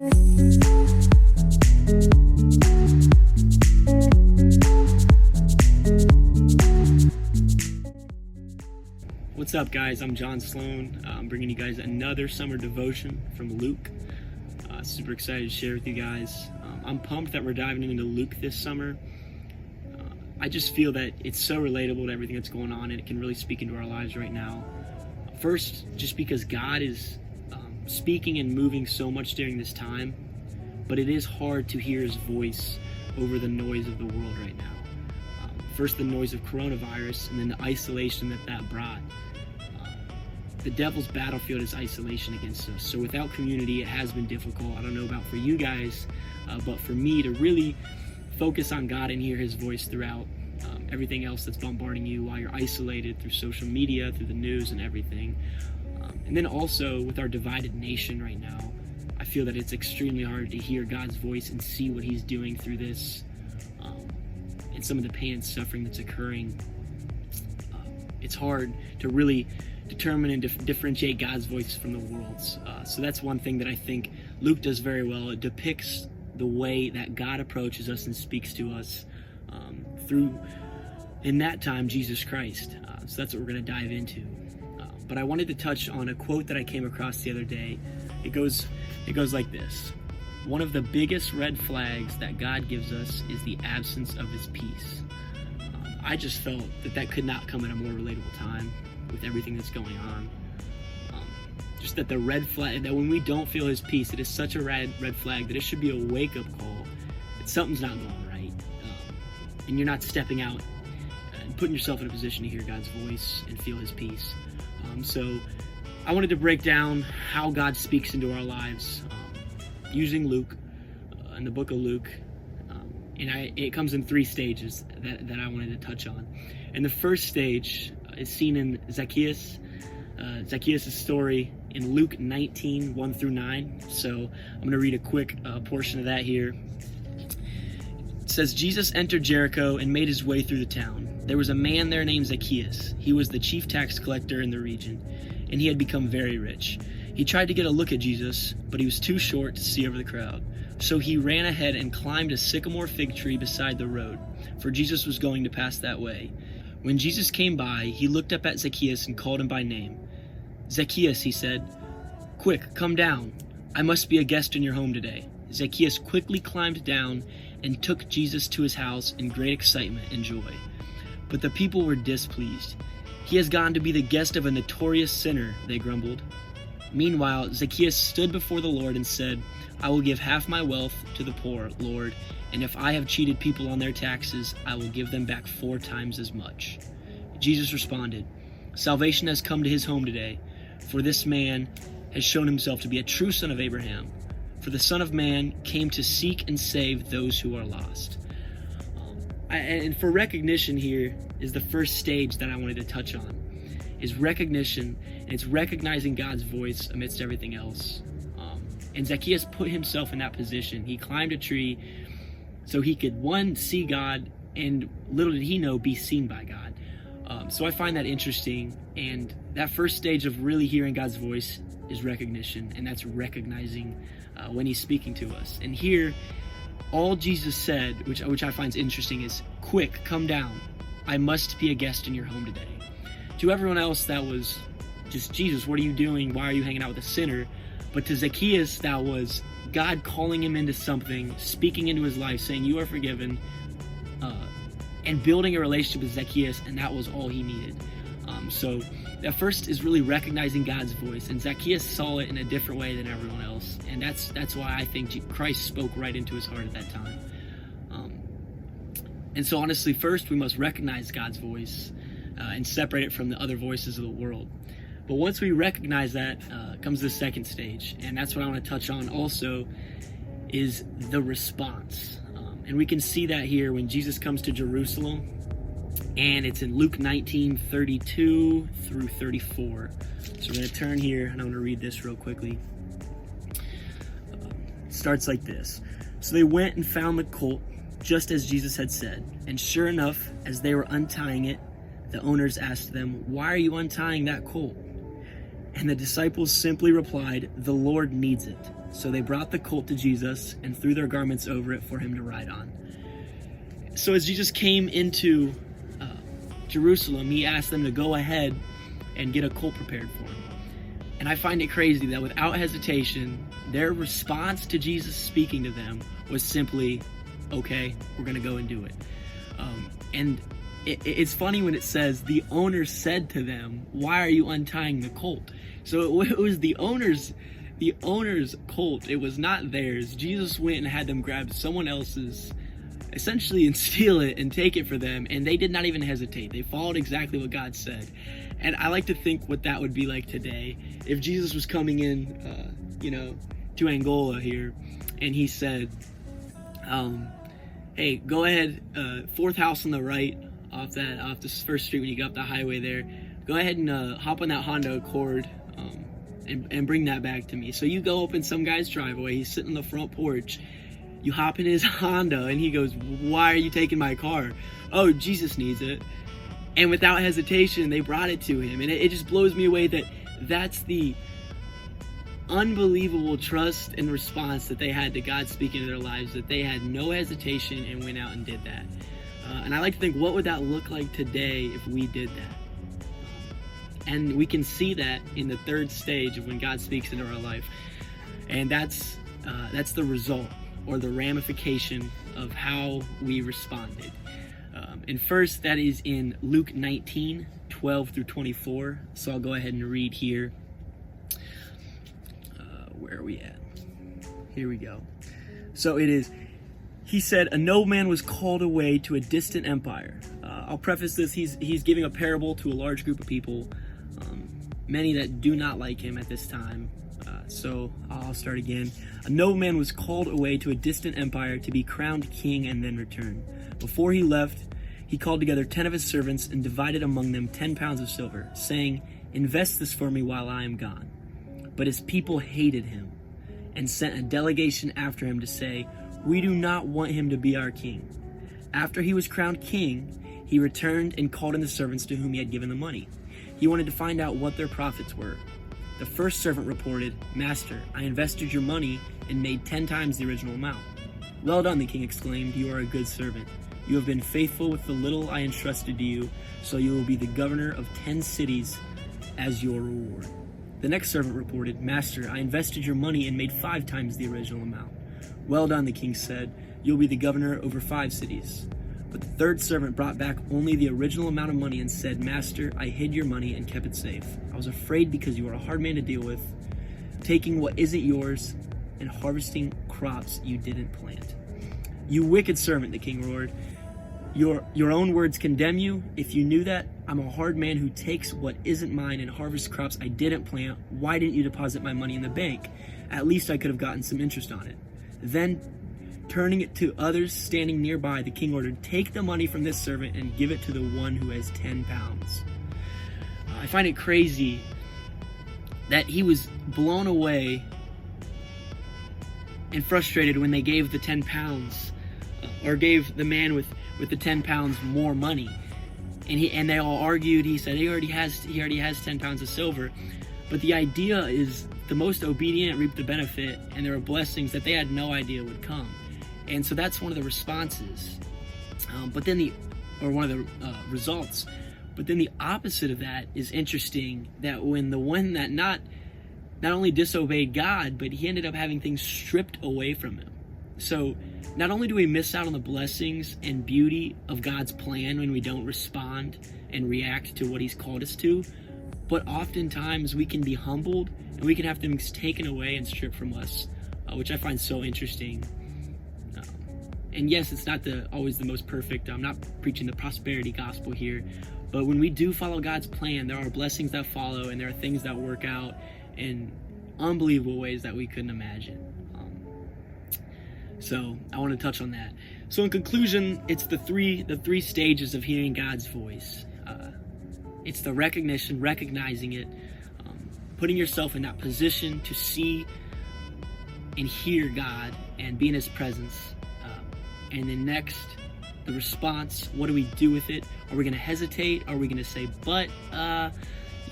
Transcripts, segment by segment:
What's up, guys? I'm Jon Slone. I'm bringing you guys another summer devotion from Luke. Super excited to share with you guys. I'm pumped that we're diving into Luke this summer. I just feel that it's so relatable to everything that's going on, and it can really speak into our lives right now. First, just because God is speaking and moving so much during this time, but it is hard to hear his voice over the noise of the world right now. First, the noise of coronavirus, and then the isolation that brought. The devil's battlefield is isolation against us. So without community, it has been difficult. I don't know about for you guys, but for me to really focus on God and hear his voice throughout everything else that's bombarding you while you're isolated through social media, through the news and everything. And then also with our divided nation right now, I feel that it's extremely hard to hear God's voice and see what he's doing through this and some of the pain and suffering that's occurring. It's hard to really determine and differentiate God's voice from the world's. So that's one thing that I think Luke does very well. It depicts the way that God approaches us and speaks to us through, in that time, Jesus Christ. So that's what we're going to dive into. But I wanted to touch on a quote that I came across the other day. It goes like this: one of the biggest red flags that God gives us is the absence of his peace. I just felt that could not come at a more relatable time with everything that's going on. Just that the red flag, that when we don't feel his peace, it is such a red flag that it should be a wake-up call that something's not going right. And you're not stepping out and putting yourself in a position to hear God's voice and feel his peace. So I wanted to break down how God speaks into our lives using Luke, in the book of Luke. It comes in 3 stages that I wanted to touch on. And the first stage is seen in Zacchaeus' story in Luke 19, 1 through 9. So I'm going to read a quick portion of that here. It says, Jesus entered Jericho and made his way through the town. There was a man there named Zacchaeus. He was the chief tax collector in the region, and he had become very rich. He tried to get a look at Jesus, but he was too short to see over the crowd. So he ran ahead and climbed a sycamore fig tree beside the road, for Jesus was going to pass that way. When Jesus came by, he looked up at Zacchaeus and called him by name. Zacchaeus, he said, "Quick, come down. I must be a guest in your home today." Zacchaeus quickly climbed down and took Jesus to his house in great excitement and joy. But the people were displeased. "He has gone to be the guest of a notorious sinner," they grumbled. Meanwhile, Zacchaeus stood before the Lord and said, "I will give half my wealth to the poor, Lord, and if I have cheated people on their taxes, I will give them back 4 times as much." Jesus responded, "Salvation has come to his home today, for this man has shown himself to be a true son of Abraham. For the Son of Man came to seek and save those who are lost." And for recognition here is the first stage that I wanted to touch on, is recognition, and it's recognizing God's voice amidst everything else. And Zacchaeus put himself in that position. He climbed a tree so he could, one, see God, and little did he know, be seen by God. So I find that interesting, and that first stage of really hearing God's voice is recognition, and that's recognizing when he's speaking to us. And here, all Jesus said, which I find interesting, is, "Quick, come down. I must be a guest in your home today." To everyone else, that was just, "Jesus, what are you doing? Why are you hanging out with a sinner?" But to Zacchaeus, that was God calling him into something, speaking into his life, saying, "You are forgiven," and building a relationship with Zacchaeus, and that was all he needed. So that first is really recognizing God's voice, and Zacchaeus saw it in a different way than everyone else, and that's why I think Christ spoke right into his heart at that time. And so honestly, first we must recognize God's voice and separate it from the other voices of the world. But once we recognize that, comes the second stage, and that's what I want to touch on also, is the response. And we can see that here when Jesus comes to Jerusalem, and it's in Luke 19, 32 through 34. So we're going to turn here, and I'm going to read this real quickly. It starts like this. "So they went and found the colt, just as Jesus had said. And sure enough, as they were untying it, the owners asked them, 'Why are you untying that colt?' And the disciples simply replied, "The Lord needs it." So they brought the colt to Jesus and threw their garments over it for him to ride on. So as Jesus came into Jerusalem, he asked them to go ahead and get a colt prepared for him. And I find it crazy that without hesitation, their response to Jesus speaking to them was simply, "Okay, we're going to go and do it." And it's funny when it says the owner said to them, "Why are you untying the colt?" So it was the owner's colt. It was not theirs. Jesus went and had them grab someone else's, essentially, and steal it and take it for them. And they did not even hesitate. They followed exactly what God said. And I like to think what that would be like today if Jesus was coming in, to Angola here, and he said, "Hey, go ahead, fourth house on the right, off this first street when you get up the highway there. Go ahead and hop on that Honda Accord, and bring that back to me." So you go up in some guy's driveway. He's sitting on the front porch. You hop in his Honda, and he goes, "Why are you taking my car?" "Oh, Jesus needs it." And without hesitation, they brought it to him. And it just blows me away that that's the unbelievable trust and response that they had to God speaking to their lives, that they had no hesitation and went out and did that. And I like to think, what would that look like today if we did that? And we can see that in the third stage of when God speaks into our life. And that's the result, or the ramification of how we responded. And first, that is in Luke 19, 12 through 24. So I'll go ahead and read here. Where are we at? Here we go. So it is, he said, "A nobleman was called away to a distant empire." I'll preface this, he's giving a parable to a large group of people, many that do not like him at this time. So I'll start again. "A nobleman was called away to a distant empire to be crowned king and then return. Before he left, he called together 10 of his servants and divided among them 10 pounds of silver, saying, 'Invest this for me while I am gone.' But his people hated him and sent a delegation after him to say, 'We do not want him to be our king.' After he was crowned king, he returned and called in the servants to whom he had given the money. He wanted to find out what their profits were. The first servant reported, 'Master, I invested your money and made 10 times the original amount.' 'Well done,' the king exclaimed, 'you are a good servant. You have been faithful with the little I entrusted to you, so you will be the governor of 10 cities as your reward.' The next servant reported, 'Master, I invested your money and made 5 times the original amount.' 'Well done,' the king said, 'you'll be the governor over 5 cities.' But the third servant brought back only the original amount of money and said, 'Master, I hid your money and kept it safe. I was afraid because you are a hard man to deal with, taking what isn't yours and harvesting crops you didn't plant.' 'You wicked servant,' the king roared. Your own words condemn you. If you knew that I'm a hard man who takes what isn't mine and harvests crops I didn't plant, why didn't you deposit my money in the bank? At least I could have gotten some interest on it.' Then, turning it to others standing nearby, the king ordered, 'Take the money from this servant and give it to the one who has 10 pounds. I find it crazy that he was blown away and frustrated when they gave the 10 pounds, or gave the man with the 10 pounds more money. And they all argued. He said he already has 10 pounds of silver. But the idea is the most obedient reap the benefit, and there are blessings that they had no idea would come. And so that's one of the responses. One of the results. But then the opposite of that is interesting, that when the one that not only disobeyed God, but he ended up having things stripped away from him. So not only do we miss out on the blessings and beauty of God's plan when we don't respond and react to what he's called us to, but oftentimes we can be humbled and we can have things taken away and stripped from us, which I find so interesting. And yes, it's not always the most perfect. I'm not preaching the prosperity gospel here, but when we do follow God's plan, there are blessings that follow, and there are things that work out in unbelievable ways that we couldn't imagine. So I want to touch on that. So in conclusion, it's the three stages of hearing God's voice. It's the recognizing it, putting yourself in that position to see and hear God and be in his presence. And then next, the response. What do we do with it? Are we going to hesitate? Are we going to say,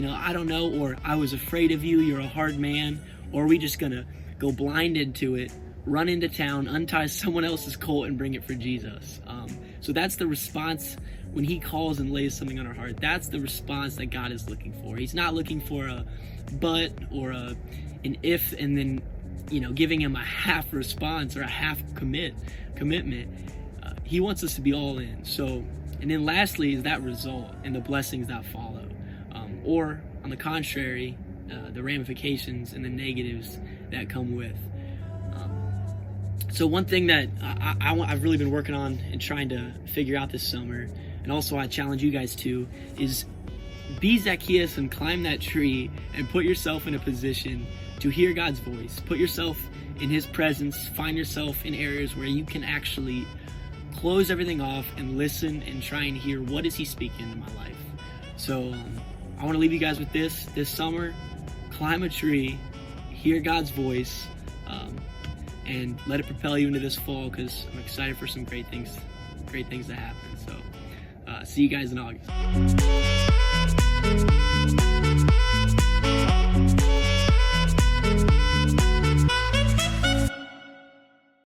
I don't know, or I was afraid of you, you're a hard man, or are we just gonna go blind into it, run into town, untie someone else's colt and bring it for Jesus? So that's the response when he calls and lays something on our heart. That's the response that God is looking for. He's not looking for a but or an if and then giving him a half response or a half commitment. He wants us to be all in. So, and then lastly is that result and the blessings that follow, or on the contrary, the ramifications and the negatives that come with. So one thing that I've really been working on and trying to figure out this summer, and also I challenge you guys to, is be Zacchaeus and climb that tree and put yourself in a position to hear God's voice. Put yourself in his presence. Find yourself in areas where you can actually close everything off and listen and try and hear, what is he speaking into my life? So I want to leave you guys with this summer. Climb a tree, hear God's voice, and let it propel you into this fall, because I'm excited for some great things to happen. So see you guys in August.